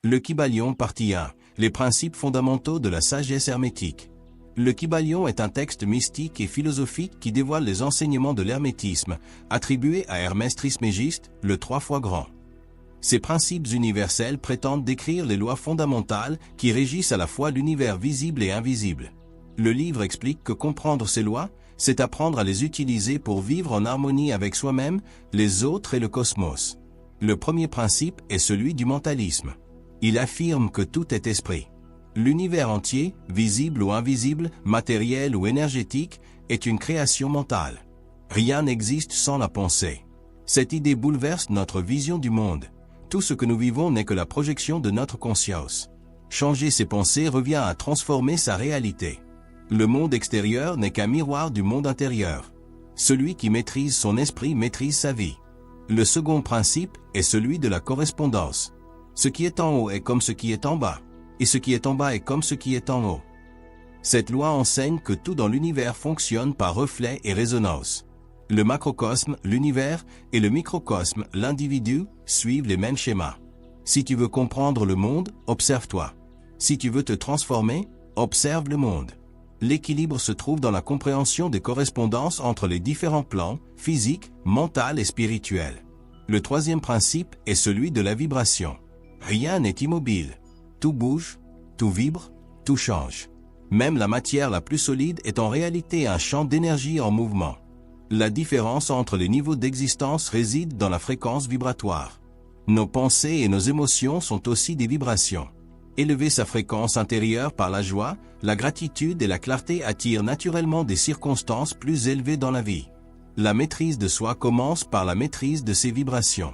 Le Kybalion partie 1. Les principes fondamentaux de la sagesse hermétique. Le Kybalion est un texte mystique et philosophique qui dévoile les enseignements de l'hermétisme, attribué à Hermès Trismégiste, le 3 fois grand. Ces principes universels prétendent décrire les lois fondamentales qui régissent à la fois l'univers visible et invisible. Le livre explique que comprendre ces lois, c'est apprendre à les utiliser pour vivre en harmonie avec soi-même, les autres et le cosmos. Le premier principe est celui du mentalisme. Il affirme que tout est esprit. L'univers entier, visible ou invisible, matériel ou énergétique, est une création mentale. Rien n'existe sans la pensée. Cette idée bouleverse notre vision du monde. Tout ce que nous vivons n'est que la projection de notre conscience. Changer ses pensées revient à transformer sa réalité. Le monde extérieur n'est qu'un miroir du monde intérieur. Celui qui maîtrise son esprit maîtrise sa vie. Le second principe est celui de la correspondance. Ce qui est en haut est comme ce qui est en bas, et ce qui est en bas est comme ce qui est en haut. Cette loi enseigne que tout dans l'univers fonctionne par reflet et résonance. Le macrocosme, l'univers, et le microcosme, l'individu, suivent les mêmes schémas. Si tu veux comprendre le monde, observe-toi. Si tu veux te transformer, observe le monde. L'équilibre se trouve dans la compréhension des correspondances entre les différents plans, physiques, mental et spirituel. Le troisième principe est celui de la vibration. Rien n'est immobile. Tout bouge, tout vibre, tout change. Même la matière la plus solide est en réalité un champ d'énergie en mouvement. La différence entre les niveaux d'existence réside dans la fréquence vibratoire. Nos pensées et nos émotions sont aussi des vibrations. Élever sa fréquence intérieure par la joie, la gratitude et la clarté attire naturellement des circonstances plus élevées dans la vie. La maîtrise de soi commence par la maîtrise de ses vibrations.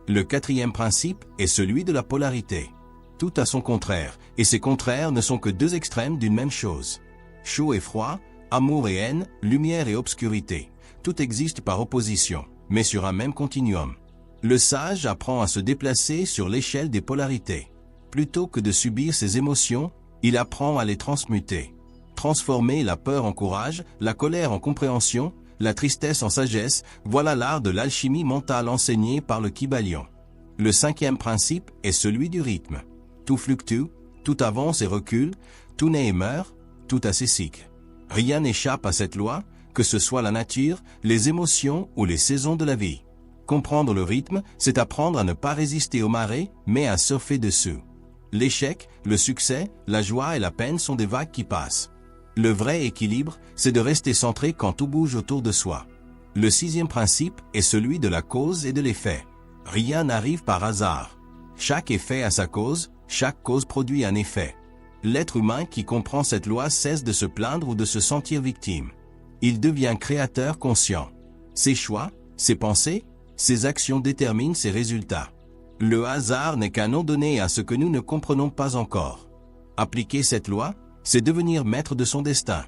Le quatrième principe est celui de la polarité. Tout a son contraire, et ces contraires ne sont que deux extrêmes d'une même chose. Chaud et froid, amour et haine, lumière et obscurité. Tout existe par opposition, mais sur un même continuum. Le sage apprend à se déplacer sur l'échelle des polarités. Plutôt que de subir ses émotions, il apprend à les transmuter. Transformer la peur en courage, la colère en compréhension, la tristesse en sagesse, voilà l'art de l'alchimie mentale enseignée par le Kybalion. Le cinquième principe est celui du rythme. Tout fluctue, tout avance et recule, tout naît et meurt, tout a ses cycles. Rien n'échappe à cette loi, que ce soit la nature, les émotions ou les saisons de la vie. Comprendre le rythme, c'est apprendre à ne pas résister aux marées, mais à surfer dessus. L'échec, le succès, la joie et la peine sont des vagues qui passent. Le vrai équilibre, c'est de rester centré quand tout bouge autour de soi. Le sixième principe est celui de la cause et de l'effet. Rien n'arrive par hasard. Chaque effet a sa cause, chaque cause produit un effet. L'être humain qui comprend cette loi cesse de se plaindre ou de se sentir victime. Il devient créateur conscient. Ses choix, ses pensées, ses actions déterminent ses résultats. Le hasard n'est qu'un nom donné à ce que nous ne comprenons pas encore. Appliquer cette loi, c'est devenir maître de son destin.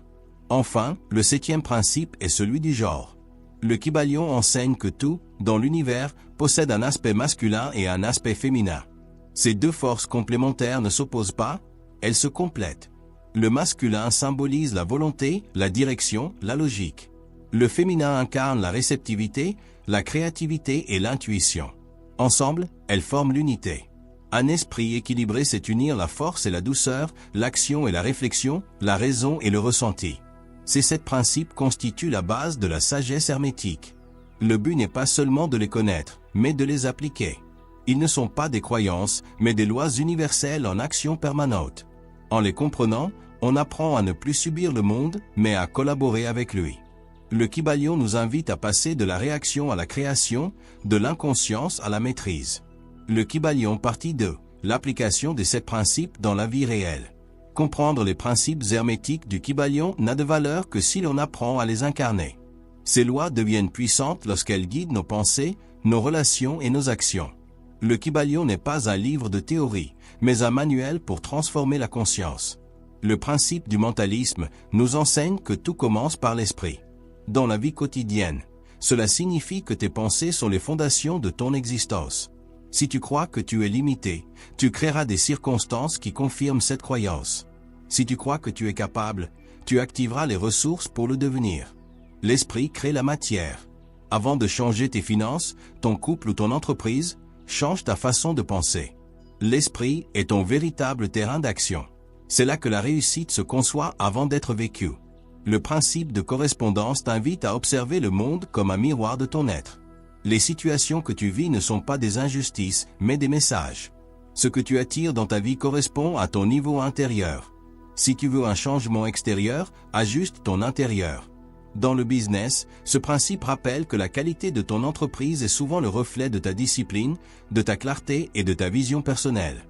Enfin, le septième principe est celui du genre. Le Kybalion enseigne que tout, dans l'univers, possède un aspect masculin et un aspect féminin. Ces deux forces complémentaires ne s'opposent pas, elles se complètent. Le masculin symbolise la volonté, la direction, la logique. Le féminin incarne la réceptivité, la créativité et l'intuition. Ensemble, elles forment l'unité. Un esprit équilibré, c'est unir la force et la douceur, l'action et la réflexion, la raison et le ressenti. Ces sept principes constituent la base de la sagesse hermétique. Le but n'est pas seulement de les connaître, mais de les appliquer. Ils ne sont pas des croyances, mais des lois universelles en action permanente. En les comprenant, on apprend à ne plus subir le monde, mais à collaborer avec lui. Le Kybalion nous invite à passer de la réaction à la création, de l'inconscience à la maîtrise. Le Kybalion partie 2. L'application des sept principes dans la vie réelle. Comprendre les principes hermétiques du Kybalion n'a de valeur que si l'on apprend à les incarner. Ces lois deviennent puissantes lorsqu'elles guident nos pensées, nos relations et nos actions. Le Kybalion n'est pas un livre de théorie, mais un manuel pour transformer la conscience. Le principe du mentalisme nous enseigne que tout commence par l'esprit. Dans la vie quotidienne, cela signifie que tes pensées sont les fondations de ton existence. Si tu crois que tu es limité, tu créeras des circonstances qui confirment cette croyance. Si tu crois que tu es capable, tu activeras les ressources pour le devenir. L'esprit crée la matière. Avant de changer tes finances, ton couple ou ton entreprise, change ta façon de penser. L'esprit est ton véritable terrain d'action. C'est là que la réussite se conçoit avant d'être vécue. Le principe de correspondance t'invite à observer le monde comme un miroir de ton être. Les situations que tu vis ne sont pas des injustices, mais des messages. Ce que tu attires dans ta vie correspond à ton niveau intérieur. Si tu veux un changement extérieur, ajuste ton intérieur. Dans le business, ce principe rappelle que la qualité de ton entreprise est souvent le reflet de ta discipline, de ta clarté et de ta vision personnelle.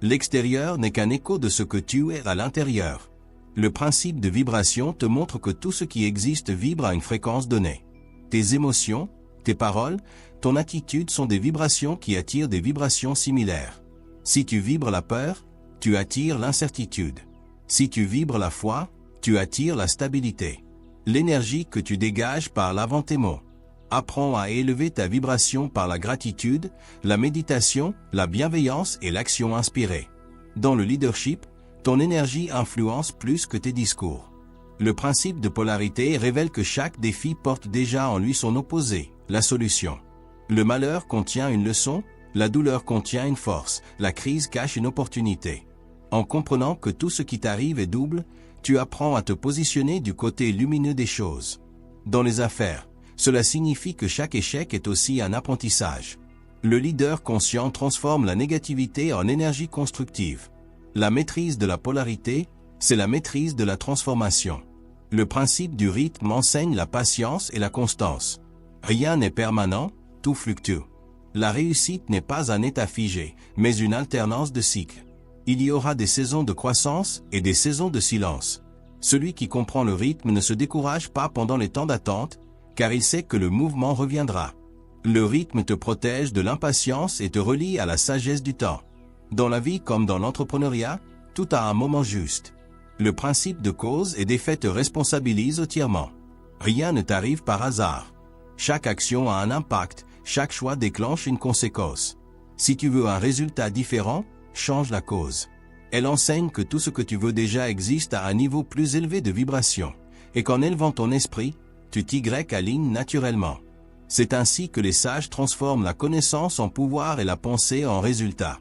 L'extérieur n'est qu'un écho de ce que tu es à l'intérieur. Le principe de vibration te montre que tout ce qui existe vibre à une fréquence donnée. Tes émotions, tes paroles, ton attitude sont des vibrations qui attirent des vibrations similaires. Si tu vibres la peur, tu attires l'incertitude. Si tu vibres la foi, tu attires la stabilité. L'énergie que tu dégages parle avant tes mots. Apprends à élever ta vibration par la gratitude, la méditation, la bienveillance et l'action inspirée. Dans le leadership, ton énergie influence plus que tes discours. Le principe de polarité révèle que chaque défi porte déjà en lui son opposé, la solution. Le malheur contient une leçon, la douleur contient une force, la crise cache une opportunité. En comprenant que tout ce qui t'arrive est double, tu apprends à te positionner du côté lumineux des choses. Dans les affaires, cela signifie que chaque échec est aussi un apprentissage. Le leader conscient transforme la négativité en énergie constructive. La maîtrise de la polarité, c'est la maîtrise de la transformation. Le principe du rythme enseigne la patience et la constance. Rien n'est permanent, tout fluctue. La réussite n'est pas un état figé, mais une alternance de cycles. Il y aura des saisons de croissance et des saisons de silence. Celui qui comprend le rythme ne se décourage pas pendant les temps d'attente, car il sait que le mouvement reviendra. Le rythme te protège de l'impatience et te relie à la sagesse du temps. Dans la vie comme dans l'entrepreneuriat, tout a un moment juste. Le principe de cause et d'effet te responsabilise entièrement. Rien ne t'arrive par hasard. Chaque action a un impact, chaque choix déclenche une conséquence. Si tu veux un résultat différent, change la cause. Elle enseigne que tout ce que tu veux déjà existe à un niveau plus élevé de vibration, et qu'en élevant ton esprit, tu t'y-alignes naturellement. C'est ainsi que les sages transforment la connaissance en pouvoir et la pensée en résultat.